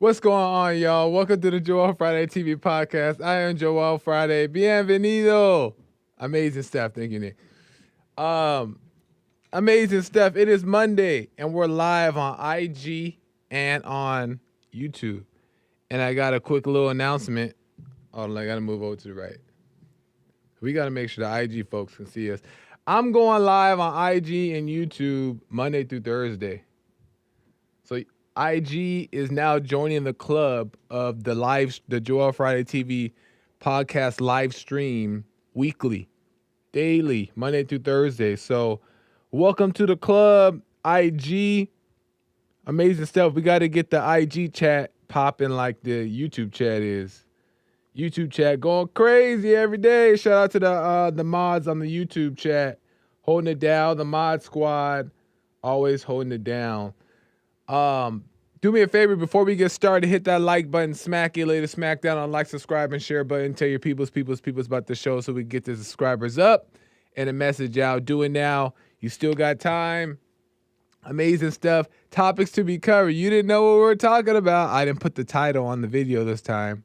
What's going on, y'all? Welcome to the Joel Friday TV podcast. I am Joel Friday. Bienvenido. Amazing stuff. Thank you, Nick. Amazing stuff. It is Monday, and we're live on IG and on YouTube. And I got a quick little announcement. Hold on, I got to move over to the right. We got to make sure the IG folks can see us. I'm going live on IG and YouTube Monday through Thursday. So IG is now joining the club of the Joel Friday TV podcast live stream weekly, daily, Monday through Thursday. So welcome to the club, IG. Amazing stuff. We got to get the IG chat popping like the YouTube chat is. YouTube chat going crazy every day. Shout out to the mods on the YouTube chat, holding it down. The mod squad, always holding it down. Do me a favor before we get started, hit that like button, smack it, lay the smack down on like, subscribe, and share button. Tell your peoples about the show so we can get the subscribers up and a message out. Do it now. You still got time. Amazing stuff. Topics to be covered. You didn't know what we were talking about. I didn't put the title on the video this time.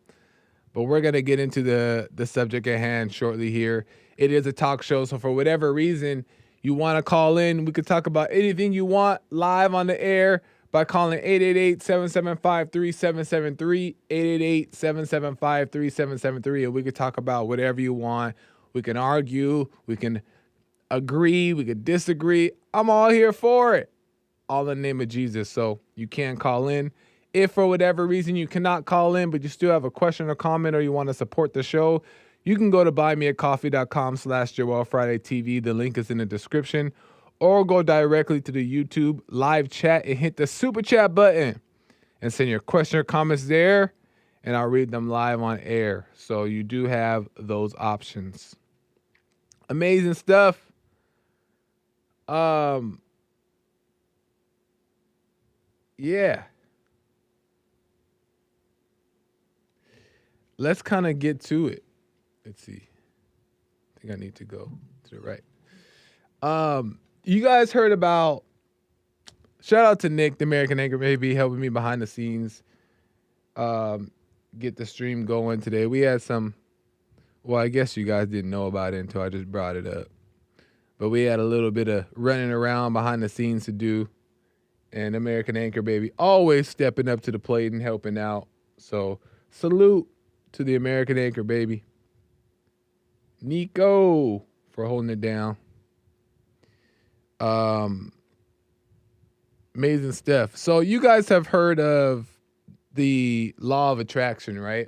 But we're going to get into the subject at hand shortly here. It is a talk show, so for whatever reason you want to call in, we could talk about anything you want live on the air by calling 888-775-3773, 888-775-3773, and we could talk about whatever you want. We can argue, we can agree, we can disagree. I'm all here for it. All in the name of Jesus. So you can call in. If for whatever reason you cannot call in, but you still have a question or comment or you want to support the show, you can go to buymeacoffee.com/JoelFridayTV. The link is in the description. Or go directly to the YouTube live chat and hit the super chat button and send your question or comments there, and I'll read them live on air. So you do have those options. Amazing stuff. Yeah. Let's kind of get to it. Let's see. I think I need to go to the right. You guys heard about, shout out to Nick, the American Anchor Baby, helping me behind the scenes get the stream going today. We had well, I guess you guys didn't know about it until I just brought it up. But we had a little bit of running around behind the scenes to do. And American Anchor Baby always stepping up to the plate and helping out. So salute to the American Anchor Baby. Nico for holding it down. Amazing stuff. So you guys have heard of the law of attraction, right?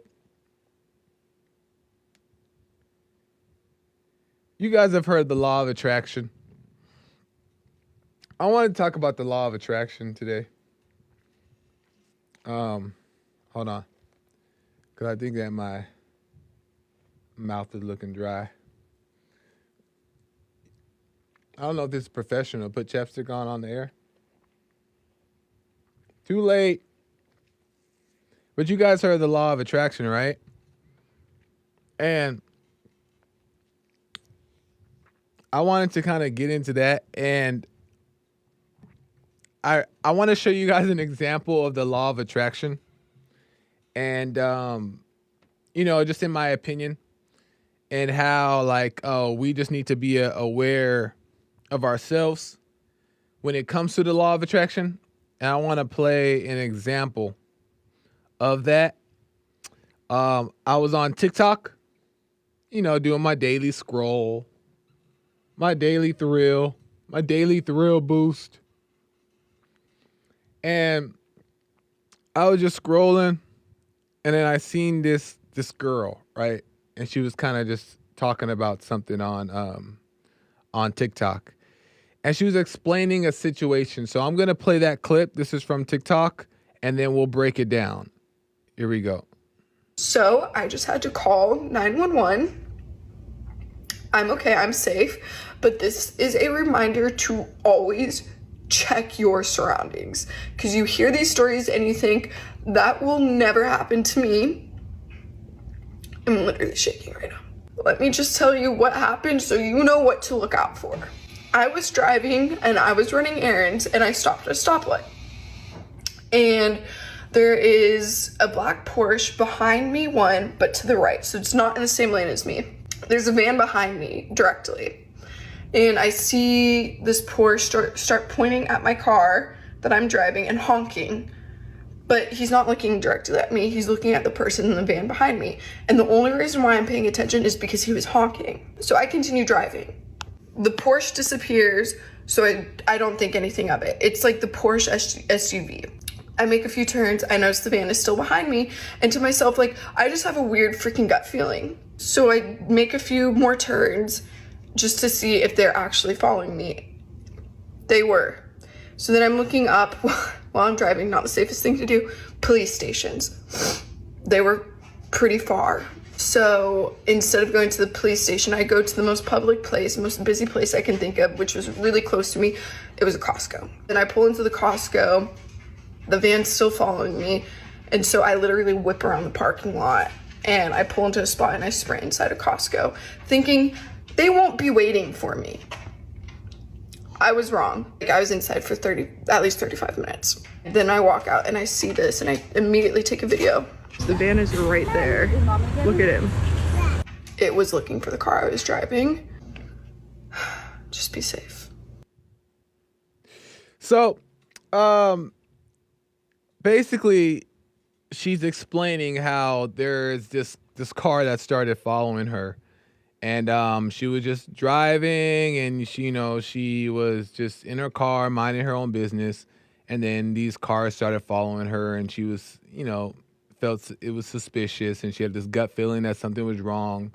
You guys have heard the law of attraction. I want to talk about the law of attraction today. Hold on. Because I think that my mouth is looking dry. I don't know if this is professional. Put chapstick on the air. Too late. But you guys heard the law of attraction, right? And I wanted to kind of get into that. And I want to show you guys an example of the law of attraction. And, just in my opinion, and how, we just need to be aware of ourselves when it comes to the law of attraction. And I want to play an example of that. I was on TikTok, doing my daily scroll, my daily thrill boost. And I was just scrolling, and then I seen this girl, right? And she was kind of just talking about something on TikTok. And she was explaining a situation. So I'm going to play that clip. This is from TikTok, and then we'll break it down. Here we go. So I just had to call 911. I'm okay, I'm safe. But this is a reminder to always check your surroundings. Because you hear these stories and you think, that will never happen to me. I'm literally shaking right now. Let me just tell you what happened so you know what to look out for. I was driving and I was running errands and I stopped at a stoplight. And There is a black Porsche behind me, one, but to the right, so it's not in the same lane as me. There's a van behind me directly, and I see this Porsche start pointing at my car that I'm driving and honking, but he's not looking directly at me. He's looking at the person in the van behind me, and the only reason why I'm paying attention is because he was honking. So I continue driving. The Porsche disappears, so I don't think anything of it. It's like the Porsche SUV. I make a few turns, I notice the van is still behind me, and to myself, like, I just have a weird freaking gut feeling. So I make a few more turns just to see if they're actually following me. They were. So then I'm looking up while I'm driving, not the safest thing to do, police stations. They were pretty far. So instead of going to the police station, I go to the most public place, most busy place I can think of, which was really close to me. It was a Costco. Then I pull into the Costco. The van's still following me, and so I literally whip around the parking lot, and I pull into a spot, and I sprint inside a Costco, thinking they won't be waiting for me. I was wrong. Like, I was inside for at least 35 minutes. Then I walk out, and I see this, and I immediately take a video. The van is right there. Look at him. It was looking for the car I was driving. Just be safe. So, basically, she's explaining how there's this car that started following her, and she was just driving, and she was just in her car minding her own business, and then these cars started following her, and she was felt it was suspicious, and she had this gut feeling that something was wrong.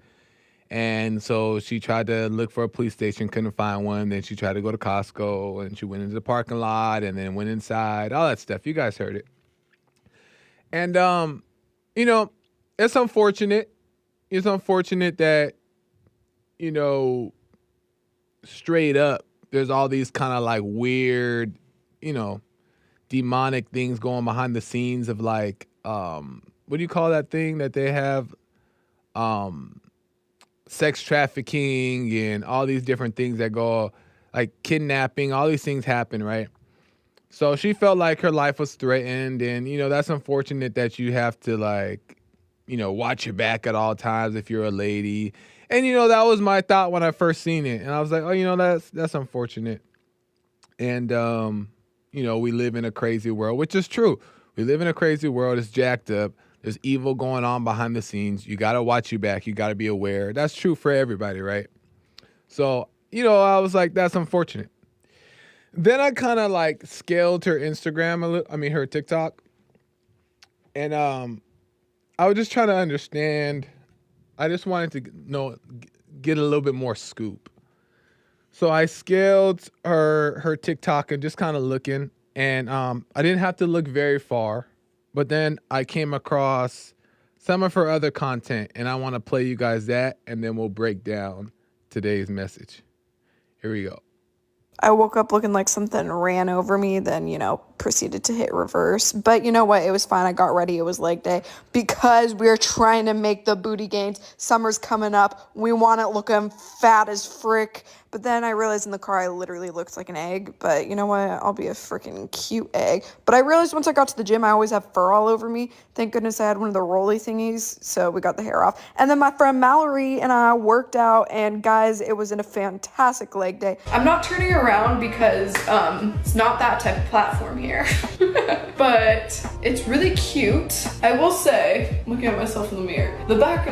And so she tried to look for a police station, couldn't find one. Then she tried to go to Costco, and she went into the parking lot and then went inside, all that stuff. You guys heard it. And, it's unfortunate. It's unfortunate that, straight up, there's all these kind of like weird, demonic things going behind the scenes of like, what do you call that thing that they have? Sex trafficking and all these different things that go, like kidnapping, all these things happen, right? So she felt like her life was threatened, and that's unfortunate that you have to watch your back at all times if you're a lady. And that was my thought when I first seen it, and I was like, oh, that's unfortunate. And we live in a crazy world, which is true. We live in a crazy world. It's jacked up. There's evil going on behind the scenes. You got to watch your back. You got to be aware. That's true for everybody, right? So, I was like, that's unfortunate. Then I kind of like scaled her Instagram, her TikTok. And I was just trying to understand. I just wanted to get a little bit more scoop. So I scaled her TikTok and just kind of looking. And I didn't have to look very far. But then I came across some of her other content, and I want to play you guys that, and then we'll break down today's message. Here we go. I woke up looking like something ran over me, then, proceeded to hit reverse. But you know what? It was fine. I got ready. It was leg day because we're trying to make the booty gains. Summer's coming up. We want it looking fat as frick. But then I realized in the car I literally looked like an egg. But you know what? I'll be a freaking cute egg. But I realized once I got to the gym, I always have fur all over me. Thank goodness I had one of the rolly thingies, so we got the hair off. And then my friend Mallory and I worked out, and guys, it was a fantastic leg day. I'm not turning around because it's not that type of platform here. But it's really cute. I will say, looking at myself in the mirror, the back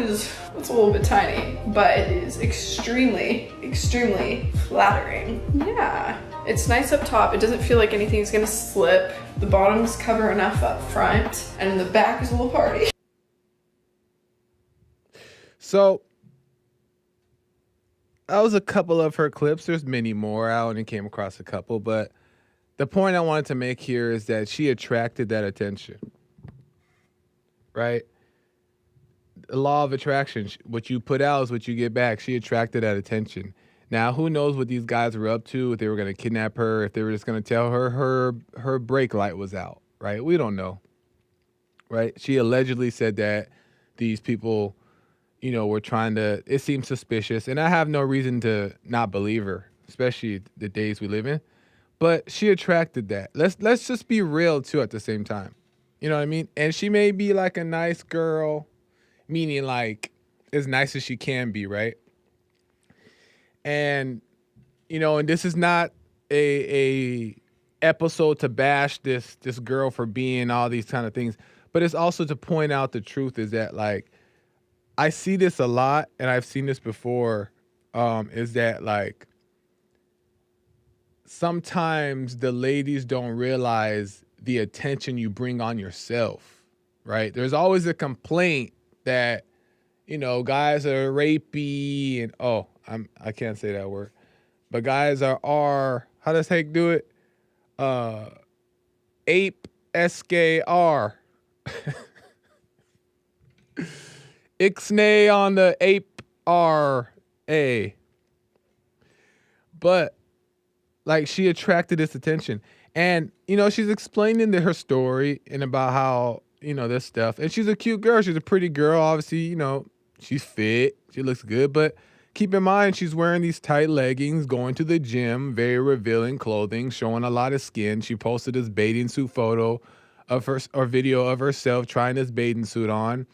it's a little bit tiny, but it is extremely, extremely flattering. Yeah, it's nice up top. It doesn't feel like anything's gonna slip. The bottoms cover enough up front, and the back is a little party. So that was a couple of her clips. There's many more. I only came across a couple, but the point I wanted to make here is that she attracted that attention, right? The law of attraction, what you put out is what you get back. She attracted that attention. Now, who knows what these guys were up to, if they were going to kidnap her, if they were just going to tell her her brake light was out, right? We don't know, right? She allegedly said that these people, were trying to, it seems suspicious, and I have no reason to not believe her, especially the days we live in. But she attracted that. Let's just be real, too, at the same time. You know what I mean? And she may be like a nice girl, meaning like as nice as she can be, right? And and this is not a episode to bash this girl for being all these kind of things, but it's also to point out the truth is that like I see this a lot and I've seen this before, is that like sometimes the ladies don't realize the attention you bring on yourself, right? There's always a complaint that guys are rapey and I can't say that word. But guys are how does Hank do it? Ape SKR. Ixnay on the ape RA. But like she attracted this attention. And she's explaining her story and about how, this stuff. And she's a cute girl. She's a pretty girl. Obviously, she's fit. She looks good, but keep in mind, she's wearing these tight leggings, going to the gym, very revealing clothing, showing a lot of skin. She posted this bathing suit photo of her or video of herself trying this bathing suit on.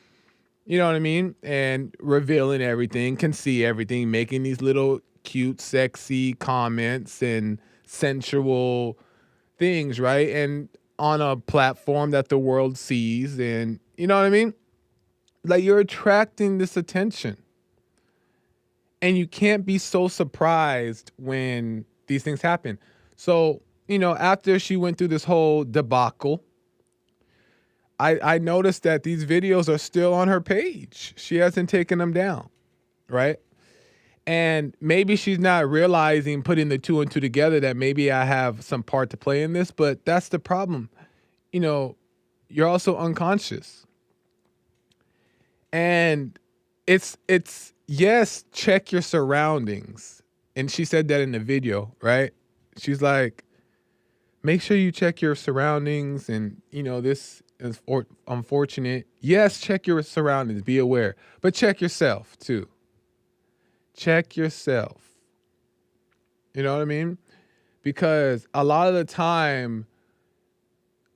You know what I mean? And revealing everything, can see everything, making these little cute, sexy comments and sensual things, right? And on a platform that the world sees. And you know what I mean? Like you're attracting this attention. And you can't be so surprised when these things happen. So, after she went through this whole debacle, I noticed that these videos are still on her page. She hasn't taken them down, right? And maybe she's not realizing, putting the two and two together, that maybe I have some part to play in this, but that's the problem. You're also unconscious. And it's yes, check your surroundings. And she said that in the video, right? She's like, make sure you check your surroundings. And, this is unfortunate. Yes, check your surroundings. Be aware. But check yourself, too. Check yourself. You know what I mean? Because a lot of the time,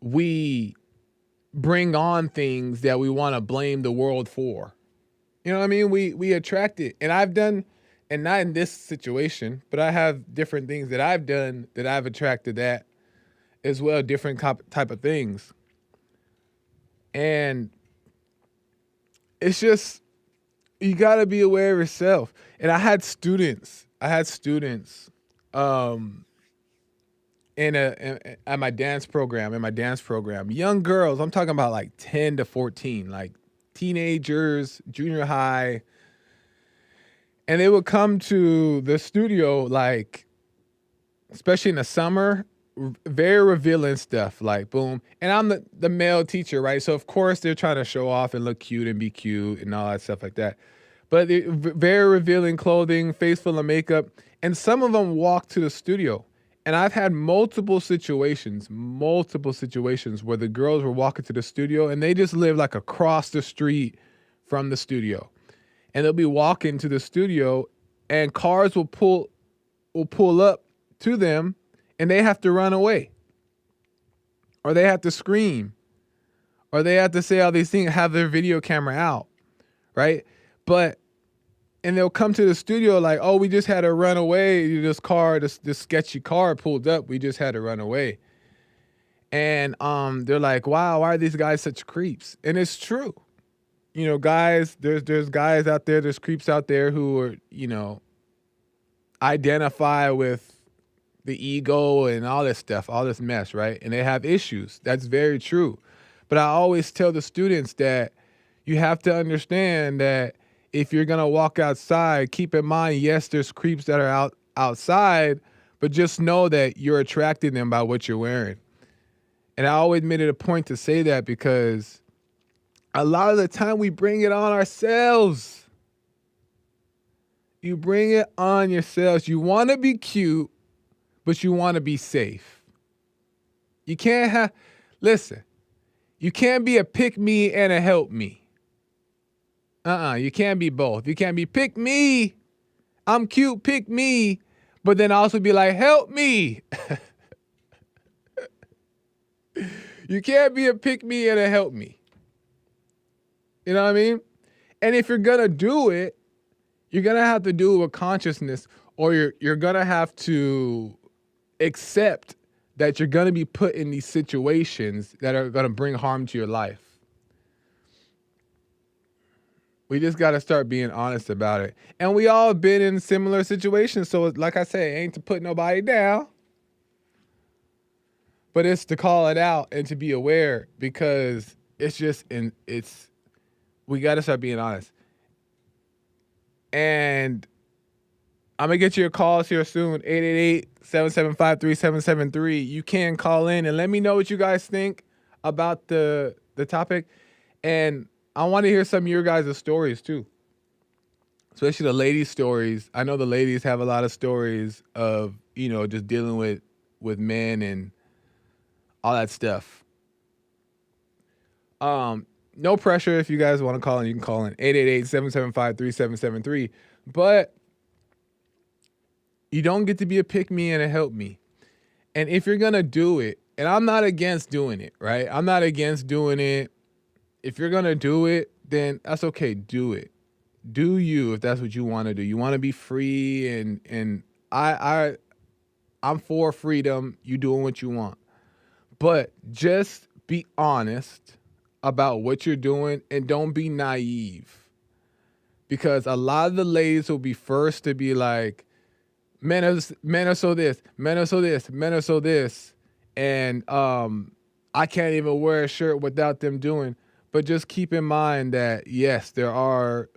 we bring on things that we want to blame the world for. You know what I mean? We attract it. And I've done, and not in this situation, but I have different things that I've done that I've attracted that as well, different type of things. And it's just, you got to be aware of yourself. And I had students at my dance program, young girls, I'm talking about like 10 to 14, like teenagers, junior high, and they would come to the studio, like, especially in the summer, very revealing stuff, like boom. And I'm the male teacher, right? So of course they're trying to show off and look cute and be cute and all that stuff like that. But very revealing clothing, face full of makeup, and some of them walk to the studio. And I've had multiple situations where the girls were walking to the studio and they just live like across the street from the studio. And they'll be walking to the studio and cars will pull up to them and they have to run away. Or they have to scream. Or they have to say all these things, have their video camera out. Right? And they'll come to the studio like, oh, we just had to run away. This sketchy car pulled up. We just had to run away. And they're like, wow, why are these guys such creeps? And it's true. Guys, there's guys out there, there's creeps out there who are, identify with the ego and all this stuff, all this mess, right? And they have issues. That's very true. But I always tell the students that you have to understand that if you're going to walk outside, keep in mind, yes, there's creeps that are outside, but just know that you're attracting them by what you're wearing. And I always made it a point to say that because a lot of the time we bring it on ourselves. You bring it on yourselves. You want to be cute, but you want to be safe. You can't you can't be a pick me and a help me. You can't be both. You can't be pick me, I'm cute, pick me, but then also be like, help me. You can't be a pick me and a help me. You know what I mean? And if you're gonna do it, you're gonna have to do it with consciousness, or you're gonna have to accept that you're gonna be put in these situations that are gonna bring harm to your life. We just gotta start being honest about it. And we all been in similar situations, so like I say, ain't to put nobody down, but it's to call it out and to be aware, because we gotta start being honest. And I'm going to get your calls here soon, 888-775-3773. You can call in and let me know what you guys think about the topic. And I want to hear some of your guys' stories too, especially the ladies' stories. I know the ladies have a lot of stories of, just dealing with men and all that stuff. No pressure. If you guys want to call in, you can call in 888-775-3773. But you don't get to be a pick me and a help me. And if you're going to do it, and I'm not against doing it, right? I'm not against doing it. If you're going to do it, then that's okay. Do it. Do you, if that's what you want to do. You want to be free, and I'm for freedom. You doing what you want. But just be honest about what you're doing, and don't be naive. Because a lot of the ladies will be first to be like, men are so this, men are so this, men are so this, and I can't even wear a shirt without them doing. But just keep in mind that, yes, there are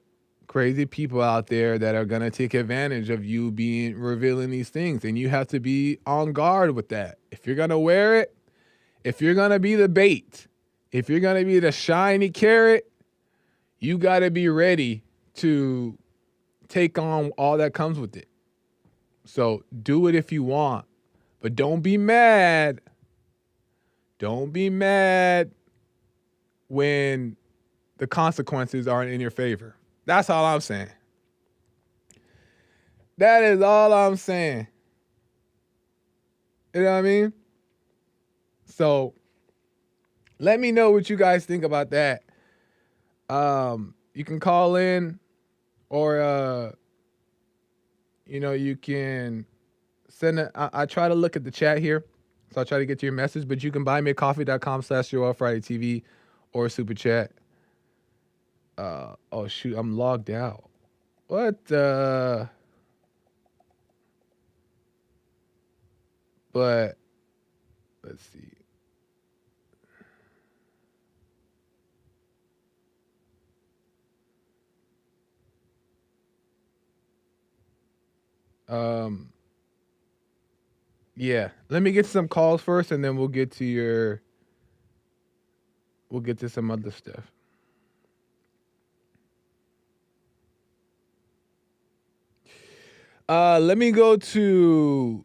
crazy people out there that are going to take advantage of you revealing these things, and you have to be on guard with that. If you're going to wear it, if you're going to be the bait, if you're going to be the shiny carrot, you got to be ready to take on all that comes with it. So do it if you want, but don't be mad. Don't be mad when the consequences aren't in your favor. That's all I'm saying. That is all I'm saying. You know what I mean? So let me know what you guys think about that. You can call in, or you can send I try to look at the chat here, so I'll try to get to your message, but you can buy me at coffee.com/JoelFridayTV or super chat. Oh shoot, I'm logged out. What? But let's see. Yeah, let me get some calls first, and then we'll get to some other stuff. Let me go to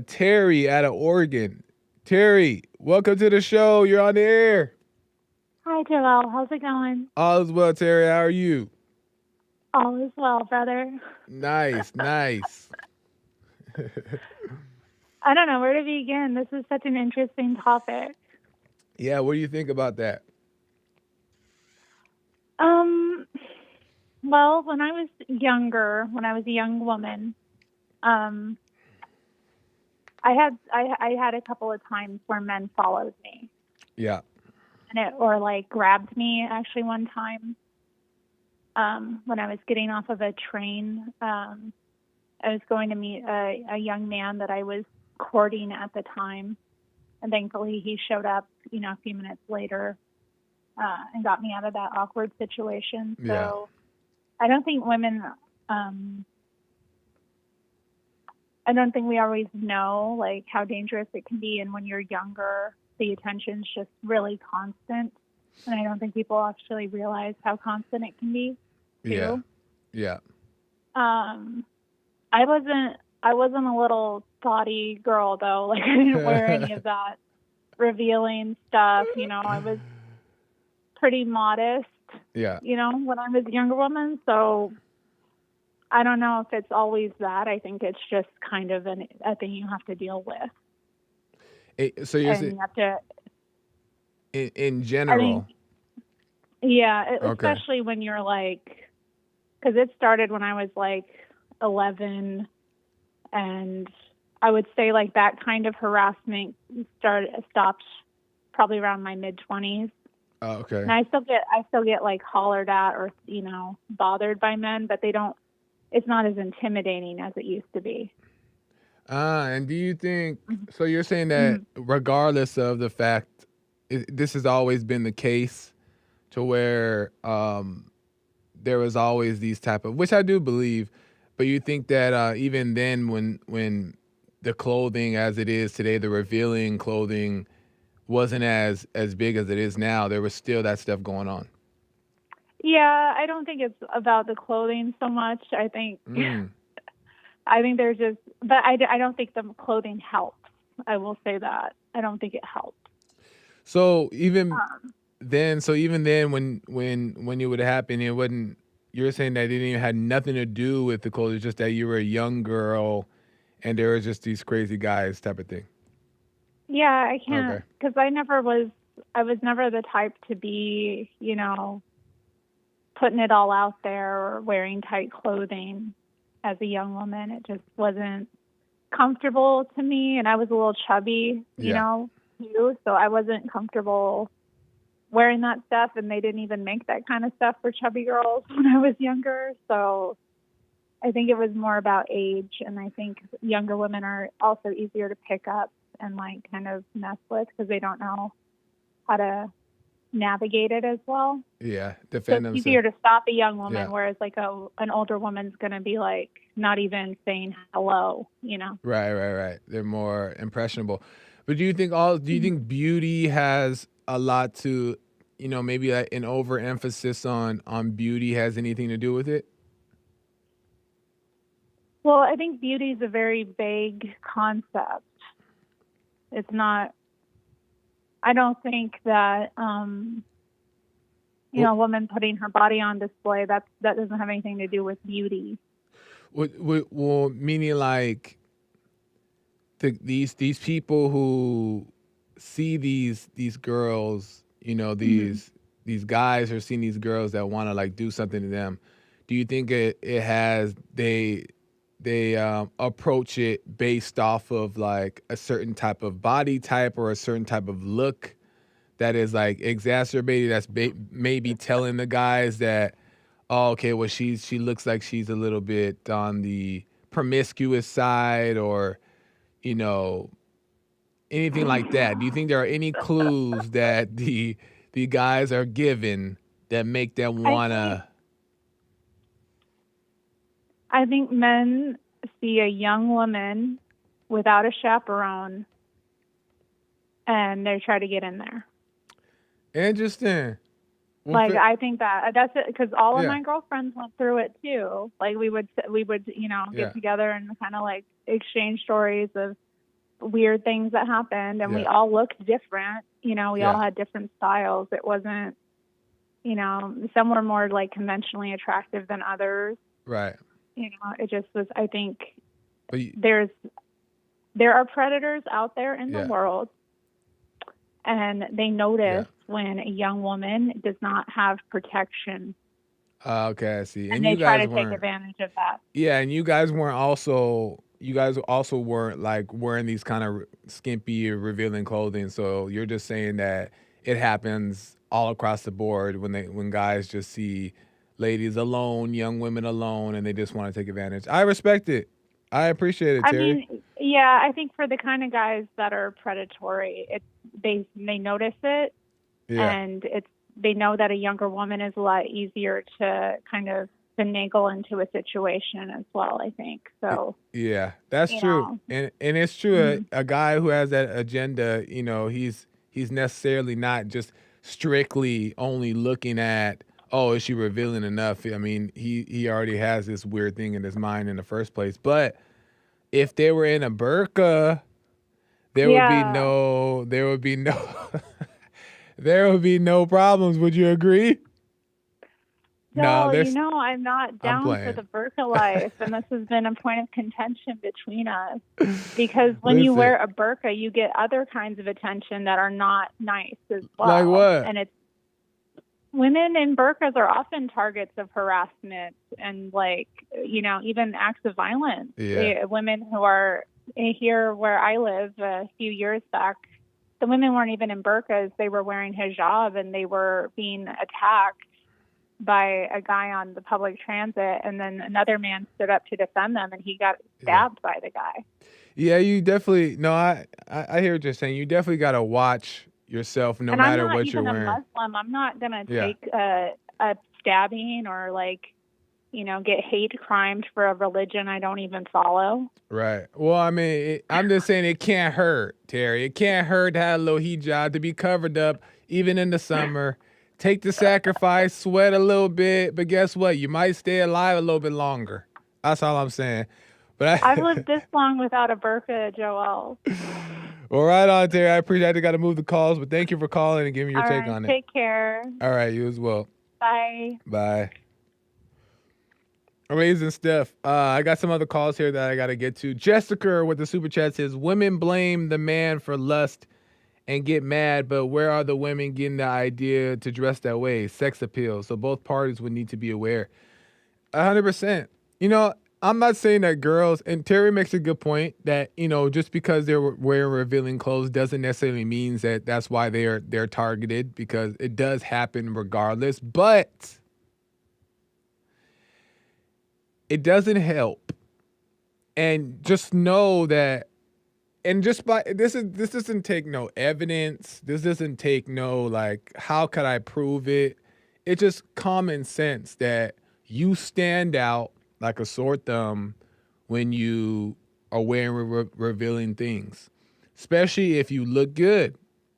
Terry out of Oregon. Terry, welcome to the show. You're on the air. Hi, Joel. How's it going? All is well, Terry. How are you? All is well, brother. Nice. I don't know where to begin. This is such an interesting topic. Yeah, what do you think about that? Well, when I was younger, when I was a young woman, I had a couple of times where men followed me. Yeah. Or like grabbed me actually one time. When I was getting off of a train, I was going to meet a young man that I was courting at the time. And thankfully he showed up, a few minutes later, and got me out of that awkward situation. So Yeah. I don't think women, I don't think we always know like how dangerous it can be. And when you're younger, the attention's just really constant. And I don't think people actually realize how constant it can be. Too. Yeah. I wasn't a little thoughty girl though. Like I didn't wear any of that revealing stuff. I was pretty modest. Yeah. When I was a younger woman. So I don't know if it's always that. I think it's just kind of a thing you have to deal with. So you're saying, you have to. in I think, general? yeah, Okay. especially when you're like, because it started when I was like 11, and I would say like that kind of harassment stopped probably around my mid 20s. Oh, okay. And I still get like hollered at or bothered by men, but they don't. It's not as intimidating as it used to be. And do you think Mhm. so? You're saying that Mhm. regardless of the fact, this has always been the case, to where there was always these type of, which I do believe, but you think that even then, when the clothing as it is today, the revealing clothing wasn't as big as it is now, there was still that stuff going on. Yeah, I don't think it's about the clothing so much. I think Mm. I think there's just, but I don't think the clothing helps. I will say that I don't think it helps. So even Um, then, when it would happen, it wasn't. You're saying that it didn't even had nothing to do with the clothes, it's just that you were a young girl, and there was just these crazy guys type of thing. yeah, I Okay. can't because I was never the type to be, putting it all out there or wearing tight clothing as a young woman. It just wasn't comfortable to me, and I was a little chubby, Yeah. too, so I wasn't comfortable wearing that stuff, and they didn't even make that kind of stuff for chubby girls when I was younger. So I think it was more about age, and I think younger women are also easier to pick up and like kind of mess with because they don't know how to navigate it as well. Yeah. So Defend it's themselves. easier to stop a young Yeah. woman, whereas like an older woman's gonna be like not even saying hello. Right. They're more impressionable. But do you Mhm. think beauty has a lot to, maybe like an overemphasis on beauty has anything to do with it? Well, I think beauty is a very vague concept. It's not. I don't think that Well, a woman putting her body on display that doesn't have anything to do with beauty. well, meaning like these people who see these girls, Hmm. these guys are seeing these girls that want to like do something to them. Do you think it has they approach it based off of like a certain type of body type or a certain type of look that is like exacerbated, that's maybe telling the guys that, oh, okay, well, she looks like she's a little bit on the promiscuous side, or you know anything like that? Do you think there are any clues that the guys are given that make them I think wanna? I think men see a young woman without a chaperone and they try to get in there. Interesting. Well, Like I think that's it because all of yeah, my girlfriends went through it too. Like we would yeah, get together and kind of like exchange stories of weird things that happened, and we yeah, all looked different. We all yeah. had different styles. It wasn't, some were more like conventionally attractive than others. Right. It just was. I think But there are predators out there in the yeah, world, and they yeah. notice when a young woman does not have protection, Okay, I see. and And they you try guys to take weren't. advantage of that. Yeah, and you guys also weren't like wearing these kind of skimpy or revealing clothing. So you're just saying that it happens all across the board when guys just see ladies alone, young women alone, and they just want to take advantage. I respect it. I appreciate it, I Terry. mean, yeah, I think for the kind of guys that are predatory, they notice it, Yeah. and they know that a younger woman is a lot easier to kind of finagle into a situation as well. I think so. Yeah, that's You true. know. And it's true. Mhm. A guy who has that agenda, he's necessarily not just strictly only looking at, oh, is she revealing enough? I mean, he already has this weird thing in his mind in the first place. But if they were in a burqa, Yeah. there would be no there would be no problems. Would you agree? No, Joel, you know I'm not down for playing. the burqa life, and this has been a point of contention between us. Because when you Listen. wear a burqa, you get other kinds of attention that are not nice as well. Like what? And it's women in burqas are often targets of harassment and, like, you know, even acts of violence. Yeah. Women who are here where I live a few years back, the women weren't even in burqas. They were wearing hijab, and they were being attacked by a guy on the public transit, and then another man stood up to defend them, and he got stabbed by the guy. Yeah, you definitely. No, I hear what you're saying. You definitely got to watch yourself, no And matter what you're wearing. I'm not even a Muslim. I'm not gonna take a stabbing or, like, you know, get hate crimed for a religion I don't even follow. Right. Well, I mean, I'm just saying it can't hurt, Terry. It can't hurt to have a little hijab, to be covered up, even in the summer. Take the sacrifice, sweat a little bit, but guess what? You might stay alive a little bit longer. That's all I'm saying. But I've lived this long without a burqa, Joel. Well, right on, Terry. I appreciate it. I got to move the calls, but thank you for calling and giving your take on it. Take care. All right, you as well. Bye. Bye. Amazing stuff. I got some other calls here that I got to get to. Jessica with the super chat says, women blame the man for lust and get mad, but where are the women getting the idea to dress that way? Sex appeal. So both parties would need to be aware. 100%. You know, I'm not saying that girls, and Terry makes a good point that, you know, just because they're wearing revealing clothes doesn't necessarily mean that that's why they're targeted, because it does happen regardless, but it doesn't help. And just know that, and just by this doesn't take no evidence. This doesn't take no, like, how could I prove it? It's just common sense that you stand out like a sore thumb when you are wearing revealing things, especially if you look good,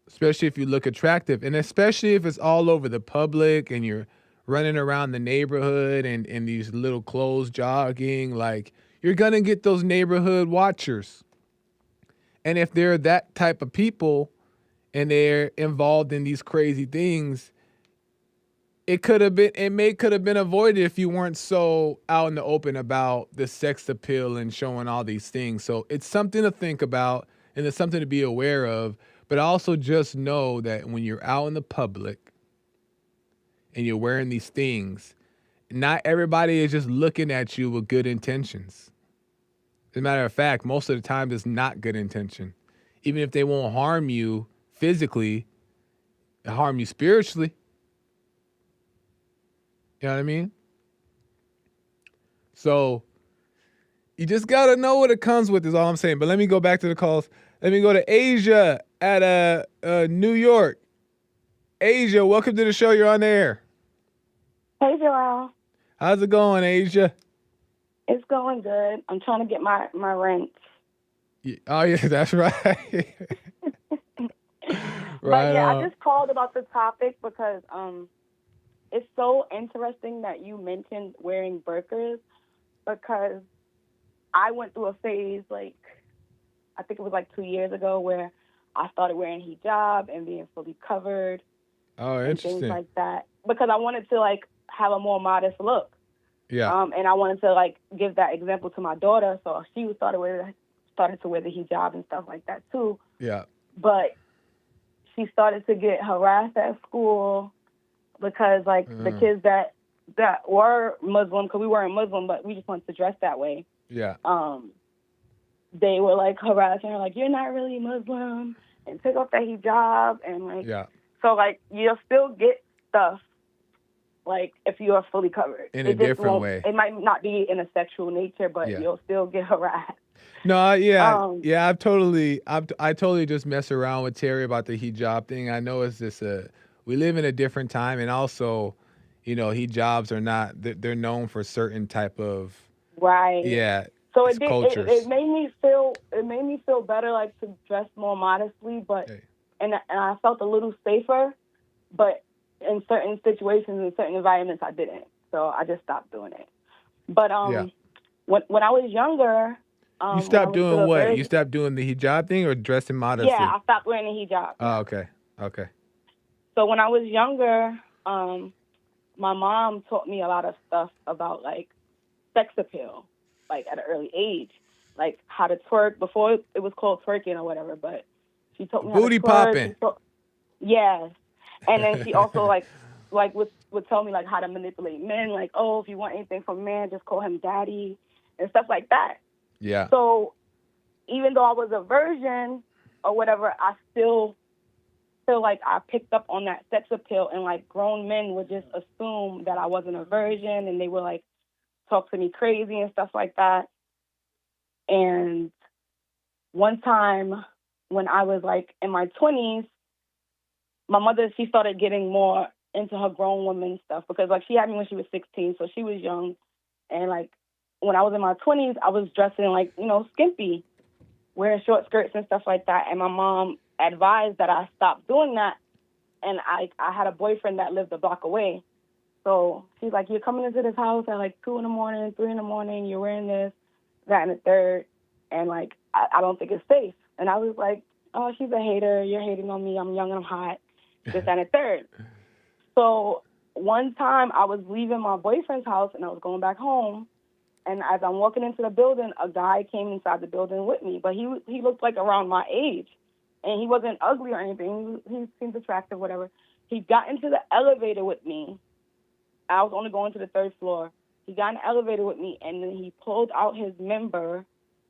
especially if you look attractive, and especially if it's all over the public and you're running around the neighborhood and in these little clothes jogging. Like, you're gonna get those neighborhood watchers. And if they're that type of people and they're involved in these crazy things, it could have been avoided if you weren't so out in the open about the sex appeal and showing all these things. So it's something to think about, and it's something to be aware of, but also just know that when you're out in the public and you're wearing these things, not everybody is just looking at you with good intentions. As a matter of fact, most of the time it's not good intention. Even if they won't harm you physically, they harm you spiritually. You know what I mean? So you just got to know what it comes with is all I'm saying. But let me go back to the calls. Let me go to Asia at New York. Asia, welcome to the show. You're on the air. Hey, Joel. How's it going, Asia? It's going good. I'm trying to get my rent. Oh, yeah, that's right. But yeah, I just called about the topic because it's so interesting that you mentioned wearing burqas, because I went through a phase, like, I think it was like 2 years ago, where I started wearing hijab and being fully covered. Oh, interesting. And things like that, because I wanted to, like, have a more modest look. Yeah. And I wanted to, like, give that example to my daughter, so she started to wear the hijab and stuff like that too. Yeah. But she started to get harassed at school because, like, the kids that were Muslim, because we weren't Muslim, but we just wanted to dress that way. Yeah. They were, like, harassing her, like, you're not really Muslim, and take off that hijab, and, like, yeah. So, like, you'll still get stuff, like, if you are fully covered. In a different way. It might not be in a sexual nature, but you'll still get harassed. No, yeah, I totally just mess around with Terry about the hijab thing. I know it's just we live in a different time, and also, you know, hijabs are not, they're known for certain type of right. Yeah. So it made me feel better, like, to dress more modestly, but and I felt a little safer, but in certain situations, in certain environments, I didn't. So I just stopped doing it. But when I was younger. You stopped doing what? You stopped doing the hijab thing or dressing modestly? Yeah, I stopped wearing the hijab. Oh, okay. Okay. So when I was younger, my mom taught me a lot of stuff about like sex appeal, like at an early age, like how to twerk before it was called twerking or whatever. But she taught me how to Booty twerk. popping. Yes, and then she also like would tell me like how to manipulate men. Like, oh, if you want anything from a man, just call him daddy and stuff like that. Yeah. So even though I was a virgin or whatever, I still feel like I picked up on that sex appeal, and like grown men would just assume that I wasn't a virgin, and they would like talk to me crazy and stuff like that. And one time when I was like in my 20s, my mother, she started getting more into her grown woman stuff because like she had me when she was 16, so she was young. And like when I was in my 20s, I was dressing like, you know, skimpy, wearing short skirts and stuff like that. And my mom advised that I stop doing that. And I had a boyfriend that lived a block away. So she's like, you're coming into this house at like 2 a.m, 3 a.m, you're wearing this, that, and the third. And like, I don't think it's safe. And I was like, oh, she's a hater. You're hating on me. I'm young and I'm hot. This, that, and the third. So one time I was leaving my boyfriend's house and I was going back home. And as I'm walking into the building, a guy came inside the building with me. But he looked like around my age. And he wasn't ugly or anything. He seemed attractive, whatever. He got into the elevator with me. I was only going to the 3rd floor. He got in the elevator with me, and then he pulled out his member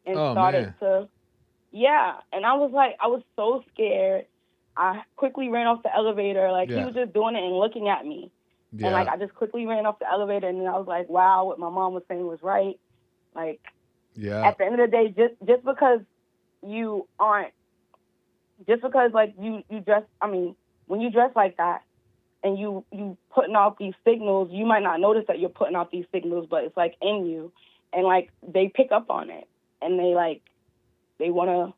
and started to, yeah. And I was like, I was so scared. I quickly ran off the elevator. Like, he was just doing it and looking at me. Yeah. And, like, I just quickly ran off the elevator, and then I was like, wow, what my mom was saying was right. Like, at the end of the day, just because you aren't, just because, like, you dress, I mean, when you dress like that, and you putting out these signals, you might not notice that you're putting out these signals, but it's like in you, and like they pick up on it, and they want to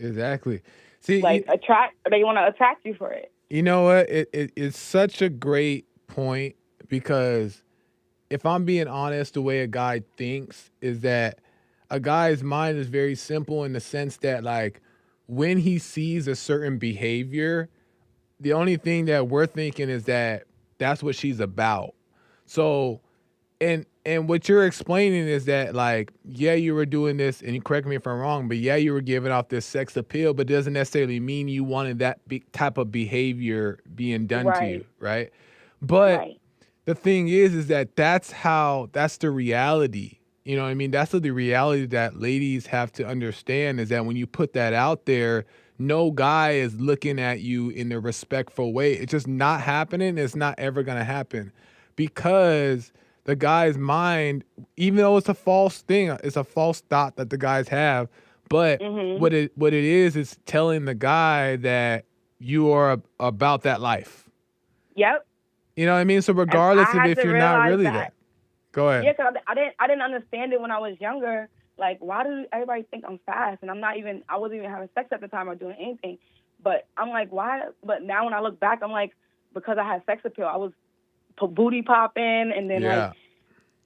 exactly see like they want to attack you for it. You know what? It's such a great point because if I'm being honest, the way a guy thinks is that a guy's mind is very simple in the sense that like when he sees a certain behavior, the only thing that we're thinking is that that's what she's about. So, and what you're explaining is that like, yeah, you were doing this, and you correct me if I'm wrong, but yeah, you were giving off this sex appeal, but it doesn't necessarily mean you wanted that type of behavior being done to you, right? But the thing is that that's the reality. You know what I mean? That's the reality that ladies have to understand is that when you put that out there, no guy is looking at you in a respectful way. It's just not happening. It's not ever going to happen because the guy's mind, even though it's a false thing, it's a false thought that the guys have. But what it is telling the guy that you are about that life. Yep. You know what I mean? So regardless of if you're not really that. Go ahead. Yeah, because I didn't understand it when I was younger. Like, why do everybody think I'm fast? And I wasn't even having sex at the time or doing anything. But I'm like, why? But now when I look back, I'm like, because I had sex appeal. I was booty popping and then like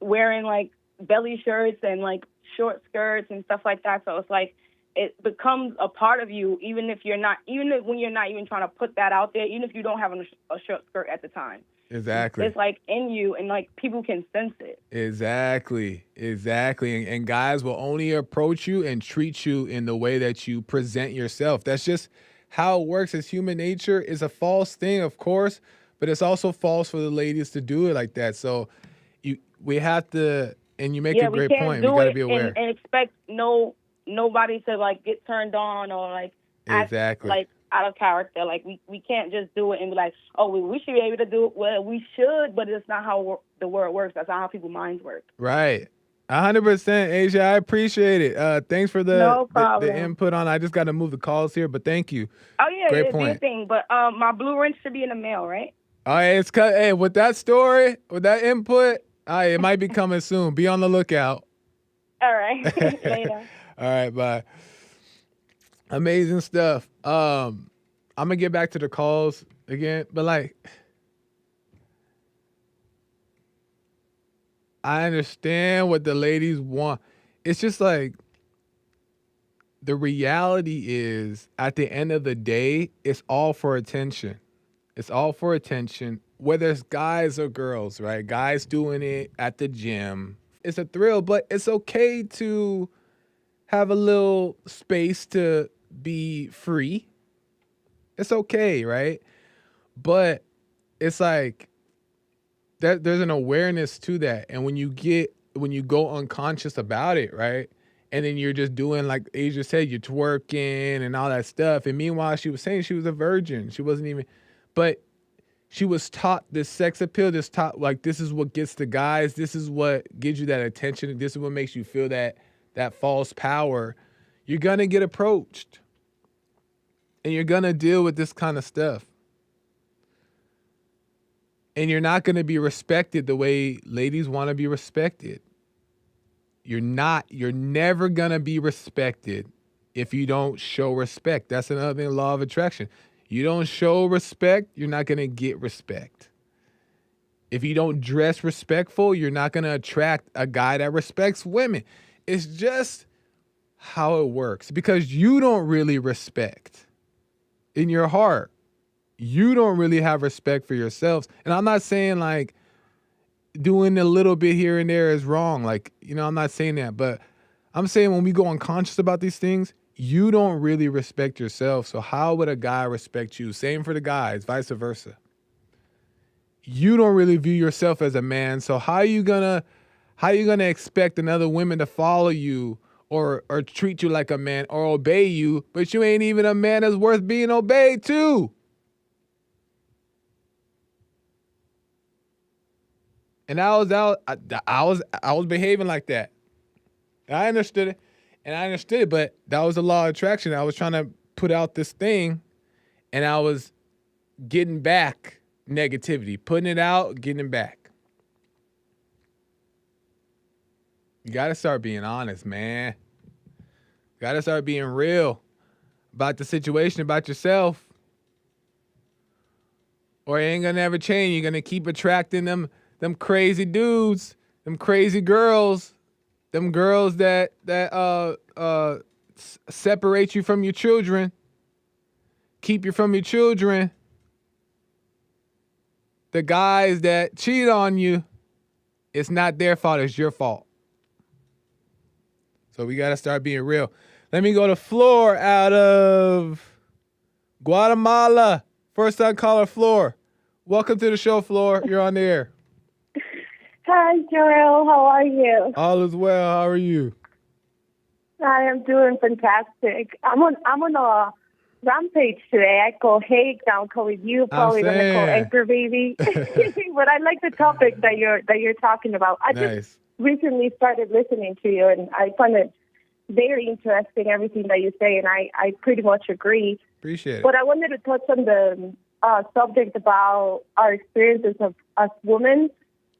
wearing like belly shirts and like short skirts and stuff like that. So it's like, it becomes a part of you, even when you're not even trying to put that out there, even if you don't have a short skirt at the time. Exactly. It's like in you, and like people can sense it. Exactly. And guys will only approach you and treat you in the way that you present yourself. That's just how it works. As human nature is a false thing, of course, but it's also false for the ladies to do it like that. So we have to, and you make a great point. We got to be aware and expect nobody to like get turned on or like act like out of character. Like we can't just do it and be like, oh, we should be able to do it. Well, we should, but it's not how the world works. That's not how people's minds work. Right. 100%, Asia. I appreciate it. Thanks for the input on. I just got to move the calls here, but thank you. Oh yeah, great point. Thing. But my blue wrench should be in the mail, right? Oh, hey, with that story, with that input, it might be coming soon. Be on the lookout. All right. Later. All right, bye. Amazing stuff. I'm gonna get back to the calls again, but like, I understand what the ladies want. It's just like the reality is, at the end of the day, it's all for attention. It's all for attention, whether it's guys or girls, right? Guys doing it at the gym. It's a thrill, but it's okay to have a little space to be free. It's okay, right? But it's like there's an awareness to that. And when you go unconscious about it, right? And then you're just doing, like Asia said, you're twerking and all that stuff. And meanwhile, she was saying she was a virgin. She wasn't even, but she was taught this sex appeal, like, this is what gets the guys. This is what gives you that attention. This is what makes you feel that false power. You're going to get approached and you're going to deal with this kind of stuff. And you're not going to be respected the way ladies want to be respected. You're never going to be respected if you don't show respect. That's another thing, law of attraction. You don't show respect, you're not going to get respect. If you don't dress respectful, you're not going to attract a guy that respects women. It's just how it works, because you don't really respect in your heart. You don't really have respect for yourselves. And I'm not saying like doing a little bit here and there is wrong. Like, I'm not saying that, but I'm saying when we go unconscious about these things, you don't really respect yourself. So how would a guy respect you? Same for the guys, vice versa. You don't really view yourself as a man. So how are you gonna expect another woman to follow you or treat you like a man or obey you, but you ain't even a man that's worth being obeyed to? And I was behaving like that. I understood it, but that was the law of attraction. I was trying to put out this thing, and I was getting back negativity, putting it out, getting it back. You got to start being honest, man. Got to start being real about the situation, about yourself, or it ain't gonna ever change. You're gonna keep attracting them crazy dudes, them crazy girls, them girls that separate you from your children, keep you from your children. The guys that cheat on you, it's not their fault, it's your fault. So we gotta start being real. Let me go to Floor out of Guatemala. First time caller, Floor. Welcome to the show, Floor. You're on the air. Hi, Joel. How are you? All is well. How are you? I am doing fantastic. I'm on a rampage today. I call Hake. I'm calling you. Probably gonna call Anchor Baby. But I like the topic that you're talking about. I just recently started listening to you, and I find it very interesting, everything that you say, and I pretty much agree. Appreciate it. But I wanted to touch on the subject about our experiences as women,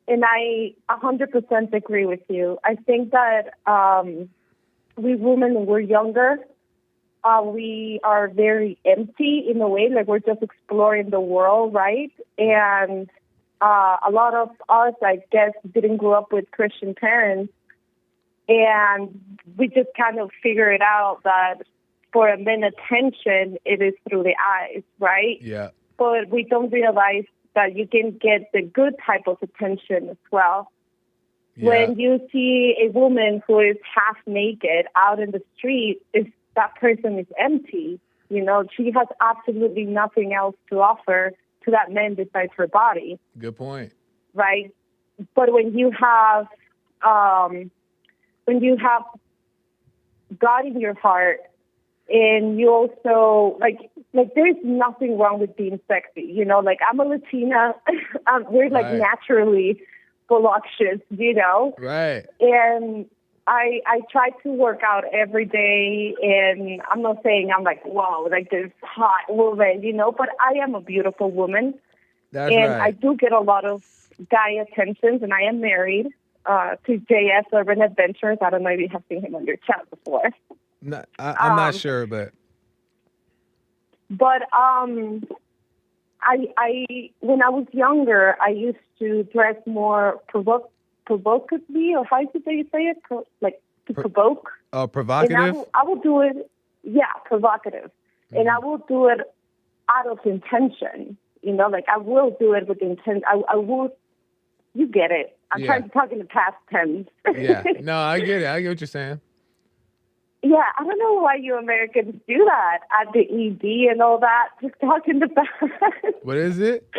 and I 100% agree with you. I think that we women, when we're younger, we are very empty in a way, like we're just exploring the world, right? And a lot of us, I guess, didn't grow up with Christian parents, and we just kind of figure it out that for a man attention, it is through the eyes, right? Yeah. But we don't realize that you can get the good type of attention as well. Yeah. When you see a woman who is half naked out in the street, that person is empty. She has absolutely nothing else to offer to that man besides her body. Good point. Right? But when you have God in your heart, and you also, like there's nothing wrong with being sexy, like I'm a Latina, we're like naturally voluptuous, Right. And I try to work out every day, and I'm not saying I'm like, wow, like this hot woman, but I am a beautiful woman. That's and right. I do get a lot of guy attentions, and I am married to JS Urban Adventures. I don't know if you have seen him on your chat before. No, I'm not sure, but I when I was younger, I used to dress more provocatively, or how is it that you say it? To provoke. Oh, provocative? And I will do it, provocative. Mm-hmm. And I will do it out of intention, You know, like I will do it with intent. I will. You get it. I'm trying to talk in the past tense. Yeah. No, I get it. I get what you're saying. Yeah, I don't know why you Americans do that at the ED and all that. Just talk in the past. What is it?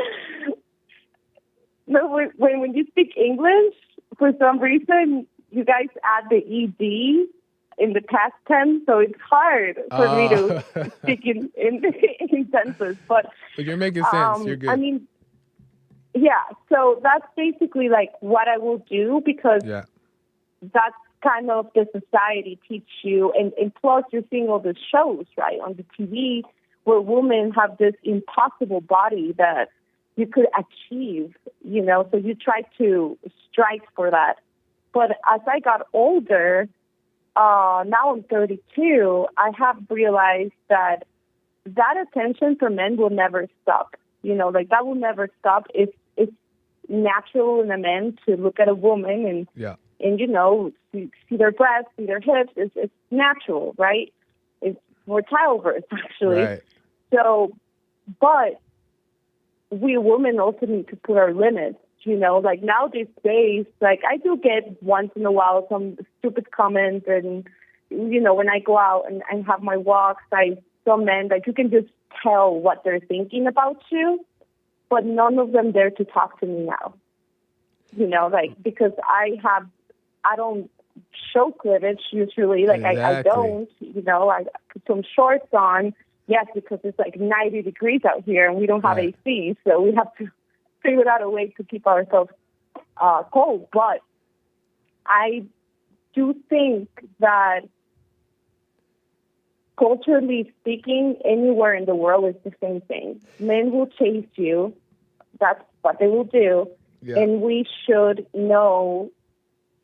No, when you speak English, for some reason, you guys add the ED in the past tense, so it's hard for me to speak in sentences. But you're making sense. You're good. I mean, yeah, so that's basically like what I will do because that's kind of the society teach you. And plus, you're seeing all the shows, right, on the TV where women have this impossible body that you could achieve, you know, so you try to strive for that. But as I got older, now I'm 32, I have realized that attention for men will never stop. You know, like that will never stop. It's natural in a man to look at a woman and you know, see their breasts, see their hips. It's natural, right? It's for childbirth, actually. Right. So, but we women also need to put our limits. You know, like now these days, like I do get once in a while some stupid comments, and you know, when I go out and have my walks, some men, like you can just tell what they're thinking about you, but none of them dare to talk to me now. You know, like because I don't show cleavage usually, like exactly. I don't, you know, I put some shorts on, yes, because it's like 90 degrees out here and we don't have AC, so we have to figure out a way to keep ourselves cold. But I do think that culturally speaking, anywhere in the world is the same thing. Men will chase you. That's what they will do. Yeah. And we should know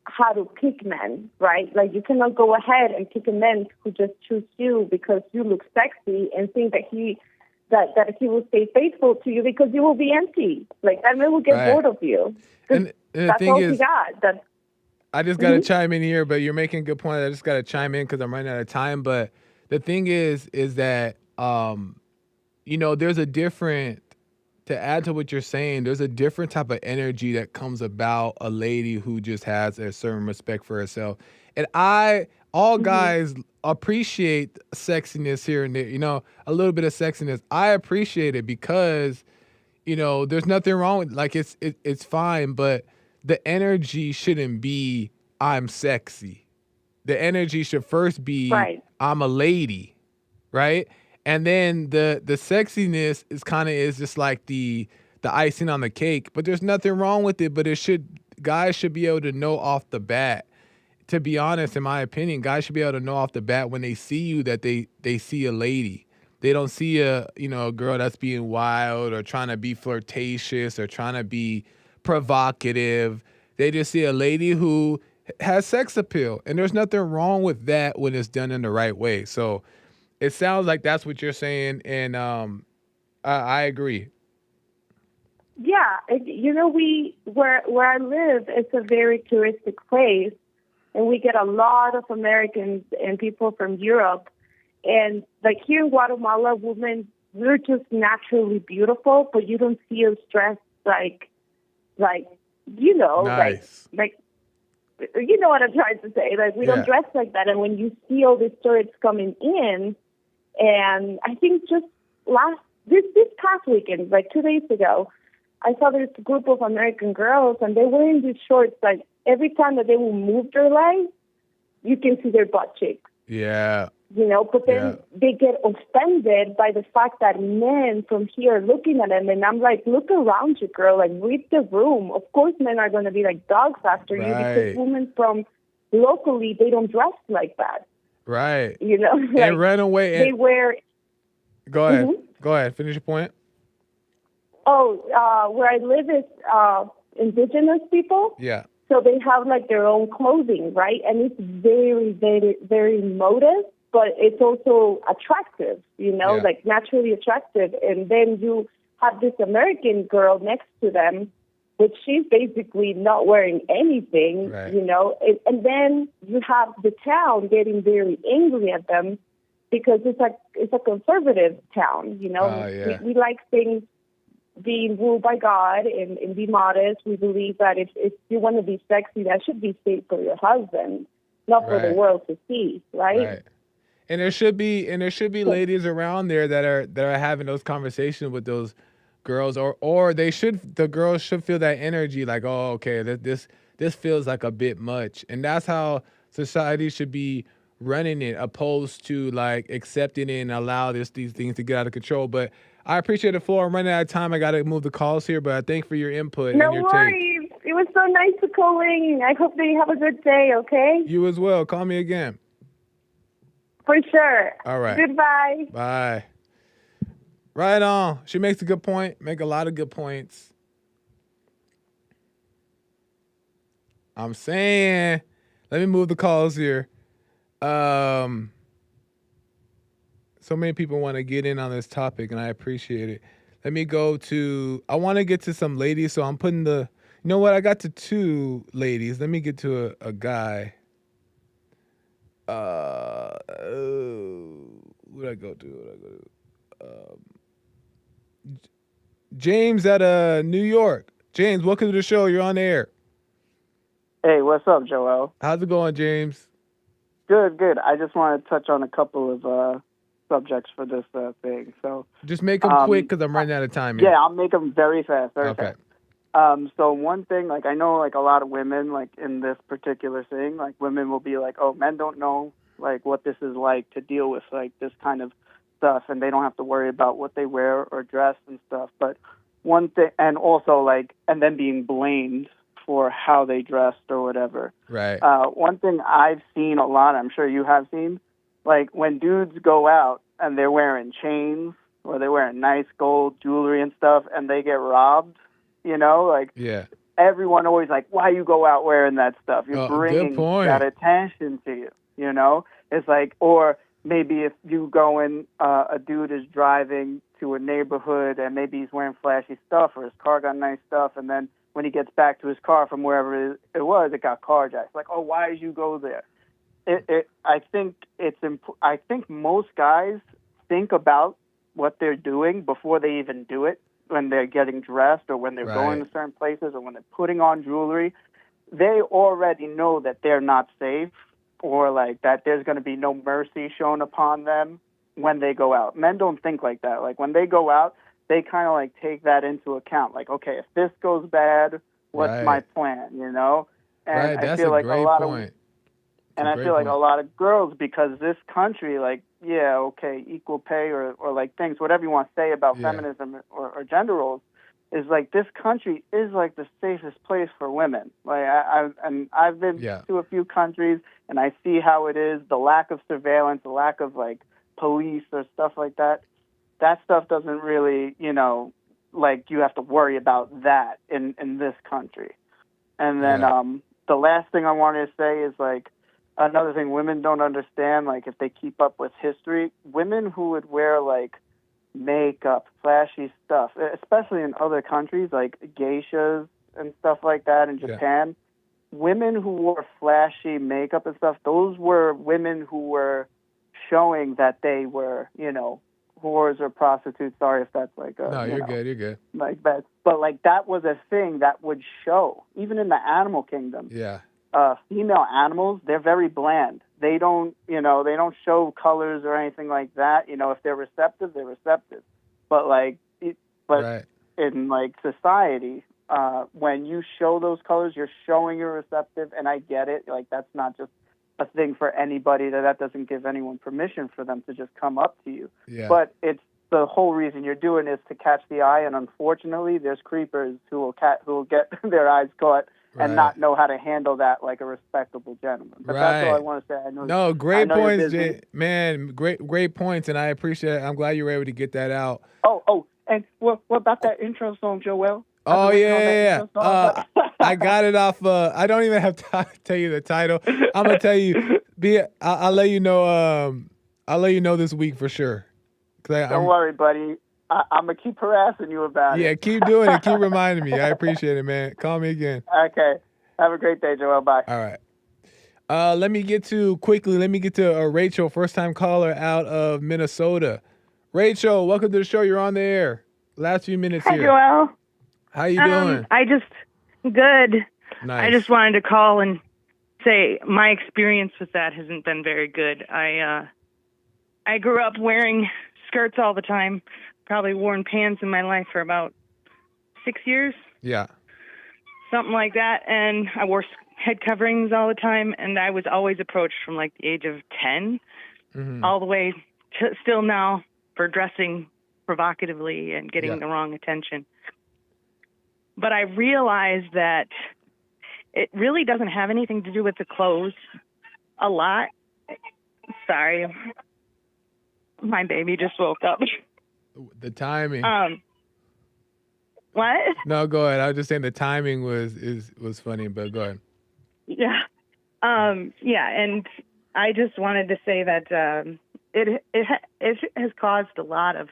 how to pick men, right? Like you cannot go ahead and pick a man who just choose you because you look sexy and think that he will stay faithful to you because you will be empty. Like that man will get bored of you. And that's the thing all is, he got. I just got to chime in here, but you're making a good point. I just got to chime in because I'm running out of time. But the thing is that, you know, there's a different, to add to what you're saying, there's a different type of energy that comes about a lady who just has a certain respect for herself. And all guys appreciate sexiness here and there, you know, a little bit of sexiness. I appreciate it because, you know, there's nothing wrong with, like, it's fine, but the energy shouldn't be, I'm sexy. The energy should first be, I'm a lady, right? And then the sexiness is just like the icing on the cake, but there's nothing wrong with it. But guys should be able to know off the bat. To be honest, in my opinion, guys should be able to know off the bat when they see you that they see a lady. They don't see a girl that's being wild or trying to be flirtatious or trying to be provocative. They just see a lady who has sex appeal, and there's nothing wrong with that when it's done in the right way. So it sounds like that's what you're saying, and I agree. Yeah, you know, where I live, it's a very touristic place, and we get a lot of Americans and people from Europe. And like here in Guatemala, women, we're just naturally beautiful, but you don't see us dressed like you know, nice. like you know what I'm trying to say. Like we don't dress like that. And when you see all these tourists coming in, and I think just this past weekend, like 2 days ago, I saw this group of American girls, and they're wearing these shorts. Like every time that they will move their legs, you can see their butt cheeks. Yeah. You know, but then they get offended by the fact that men from here are looking at them, and I'm like, look around you, girl. Like, read the room. Of course, men are going to be like dogs after you because women from locally, they don't dress like that. Right. You know, like, and run away. They wear. Go ahead. Go ahead. Finish your point. Oh, where I live is indigenous people. Yeah. So they have like their own clothing, right? And it's very, very, very modest, but it's also attractive, you know, like naturally attractive. And then you have this American girl next to them, which she's basically not wearing anything, you know. And then you have the town getting very angry at them because it's a conservative town, you know. We like things being ruled by God and be modest. We believe that if you want to be sexy, that should be safe for your husband, not for the Right. world to see, right? Right. And there should be ladies around there that are having those conversations with those girls, or the girls should feel that energy like, oh, okay, this feels like a bit much. And that's how society should be running it, opposed to like accepting it and allow these things to get out of control. But I appreciate the floor. I'm running out of time. I got to move the calls here, but I thank for your input No and your take. worries. It was so nice to call in. I hope that you have a good day, okay? You as well. Call me again. For sure. All right. Goodbye. Bye. Right on. She makes a good point. Make a lot of good points. I'm saying, let me move the calls here. So many people want to get in on this topic, and I appreciate it. Let me go to, I want to get to some ladies, so I'm putting you know what? I got to 2 ladies. Let me get to a guy. Who'd I go to? James at New York. James, welcome to the show. You're on the air. Hey, what's up, Joel? How's it going, James? Good. I just want to touch on a couple of subjects for this thing. So just make them quick because I'm running out of time here. Yeah, I'll make them very fast. Okay. So one thing, like I know, like a lot of women, like in this particular thing, like women will be like, "Oh, men don't know like what this is like to deal with like this kind of stuff, and they don't have to worry about what they wear or dress and stuff." But one thing, and also like, and then being blamed for how they dressed or whatever. Right. One thing I've seen a lot, I'm sure you have seen, like when dudes go out and they're wearing chains or they're wearing nice gold jewelry and stuff, and they get robbed. You know, like everyone always like, why you go out wearing that stuff? You're bringing that attention to you. You know, it's like, or maybe if you go in, a dude is driving to a neighborhood and maybe he's wearing flashy stuff or his car got nice stuff, and then when he gets back to his car from wherever it was, it got carjacked. Like, oh, why did you go there? I think I think most guys think about what they're doing before they even do it. When they're getting dressed or when they're going to certain places or when they're putting on jewelry, they already know that they're not safe or like that there's going to be no mercy shown upon them when they go out. Men don't think like that. Like when they go out, they kind of like take that into account. Like, okay, if this goes bad, what's my plan, you know? And that's I feel like a great point. And I feel like a lot of girls, because this country, like, yeah, okay, equal pay or like things, whatever you want to say about feminism or gender roles, is like this country is like the safest place for women. Like I've been to a few countries and I see how it is, the lack of surveillance, the lack of like police or stuff like that. That stuff doesn't really, you know, like you have to worry about that in this country. And then the last thing I wanted to say is like, another thing women don't understand, like if they keep up with history, women who would wear like makeup, flashy stuff, especially in other countries like geishas and stuff like that in Japan, women who wore flashy makeup and stuff, those were women who were showing that they were, you know, whores or prostitutes. Sorry if that's like a... No, you're good. Like that. But like that was a thing that would show, even in the animal kingdom. Yeah. Female animals, they're very bland. They don't, you know, they don't show colors or anything like that. You know, if they're receptive, they're receptive. But like, in like society, when you show those colors, you're showing you're receptive. And I get it. Like that's not just a thing for anybody. That doesn't give anyone permission for them to just come up to you. Yeah. But it's the whole reason you're doing is to catch the eye. And unfortunately, there's creepers who will get their eyes caught. And not know how to handle that like a respectable gentleman. But that's all I want to say. I know. Great points, man. Great points, and I appreciate it. I'm glad you were able to get that out. Oh, and what about that intro song, Joel? Oh yeah. I got it off. I don't even have time to tell you the title. I'm gonna tell you. I'll let you know. I'll let you know this week for sure. Don't worry, buddy. I'm going to keep harassing you about it. Yeah, keep doing it. Keep reminding me. I appreciate it, man. Call me again. Okay. Have a great day, Joel. Bye. All right. Let me get to Rachel, first-time caller out of Minnesota. Rachel, welcome to the show. You're on the air. Last few minutes Hi, here. Joel. How you doing? Good. Nice. I just wanted to call and say my experience with that hasn't been very good. I grew up wearing skirts all the time, probably worn pants in my life for about 6 years, Yeah. something like that. And I wore head coverings all the time, and I was always approached from like the age of 10 all the way to still now for dressing provocatively and getting the wrong attention. But I realized that it really doesn't have anything to do with the clothes a lot. Sorry. My baby just woke up. The timing. What? No, go ahead. I was just saying the timing was funny, but go ahead. Yeah. And I just wanted to say that it has caused a lot of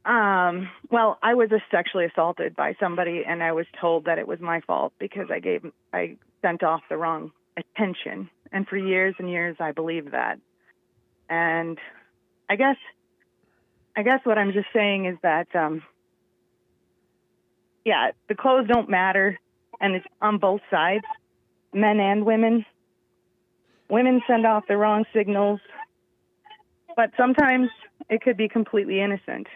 well, I was sexually assaulted by somebody, and I was told that it was my fault because I sent off the wrong attention. And for years and years, I believed that. And I guess what I'm just saying is that, the clothes don't matter, and it's on both sides, men and women. Women send off the wrong signals, but sometimes it could be completely innocent.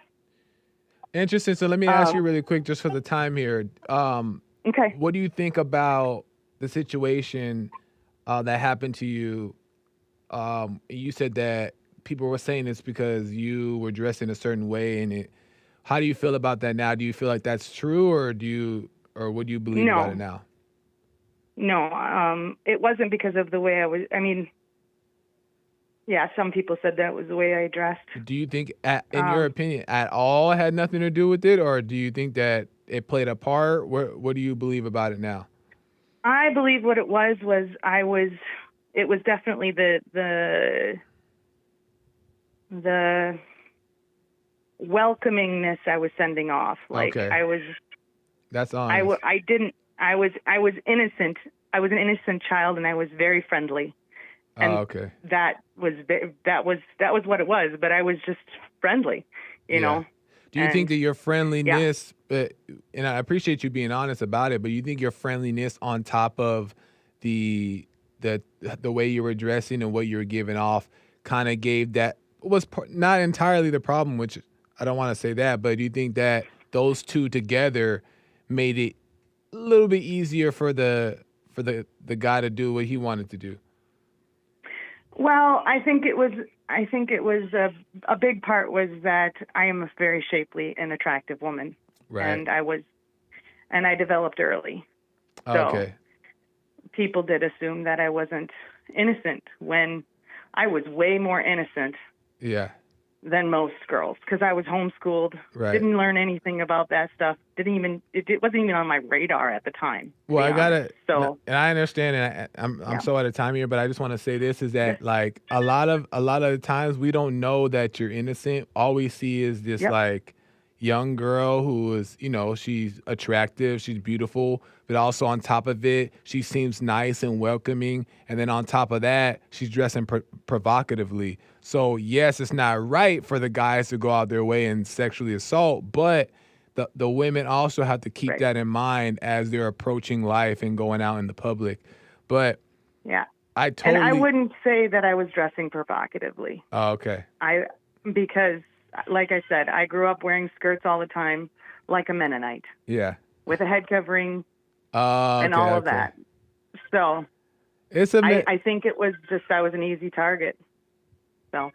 Interesting. So let me ask you really quick, just for the time here. Okay. What do you think about the situation that happened to you? You said that people were saying it's because you were dressed in a certain way, and how do you feel about that now? Do you feel like that's true, or what do you believe about it now? No, it wasn't because of the way I was. I mean, yeah, some people said that was the way I dressed. Do you think, in your opinion, at all had nothing to do with it, or do you think that it played a part? What do you believe about it now? I believe what it was it was definitely the welcomingness I was sending off. Like okay. That's honest. I was innocent. I was an innocent child, and I was very friendly. And okay. that was what it was. But I was just friendly, you know. Do you think that your friendliness, and I appreciate you being honest about it, but you think your friendliness on top of the way you were dressing and what you were giving off kind of gave that was not entirely the problem, which I don't want to say that, but do you think that those two together made it a little bit easier for the guy to do what he wanted to do? Well, I think it was a big part was that I am a very shapely and attractive woman. Right. And I developed early. So okay. People did assume that I wasn't innocent when I was way more innocent. Yeah. Than most girls, because I was homeschooled. Right. Didn't learn anything about that stuff. It wasn't even on my radar at the time. Well, and I understand, and I'm so out of time here, but I just want to say this is that like a lot of the times we don't know that you're innocent. All we see is this like young girl who is, she's attractive, she's beautiful, but also on top of it, she seems nice and welcoming. And then on top of that, she's dressing provocatively. So yes, it's not right for the guys to go out their way and sexually assault, but the women also have to keep that in mind as they're approaching life and going out in the public. But and I wouldn't say that I was dressing provocatively. Oh, okay. Because like I said, I grew up wearing skirts all the time, like a Mennonite. Yeah. With a head covering and all of that. So I think it was just I was an easy target. So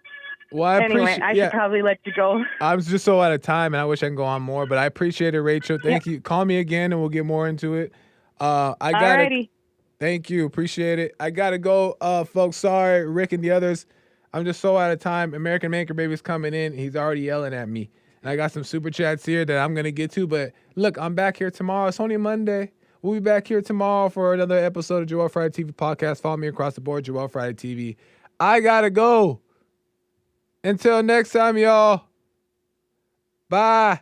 anyway, I should probably let you go. I was just so out of time, and I wish I could go on more, but I appreciate it, Rachel. Thank you. Call me again, and we'll get more into it. Alrighty. Thank you. Appreciate it. I got to go, folks. Sorry, Rick and the others. I'm just so out of time. American Maker Baby's coming in. He's already yelling at me. And I got some super chats here that I'm going to get to. But look, I'm back here tomorrow. It's only Monday. We'll be back here tomorrow for another episode of Joel Friday TV Podcast. Follow me across the board, Joel Friday TV. I got to go. Until next time, y'all. Bye.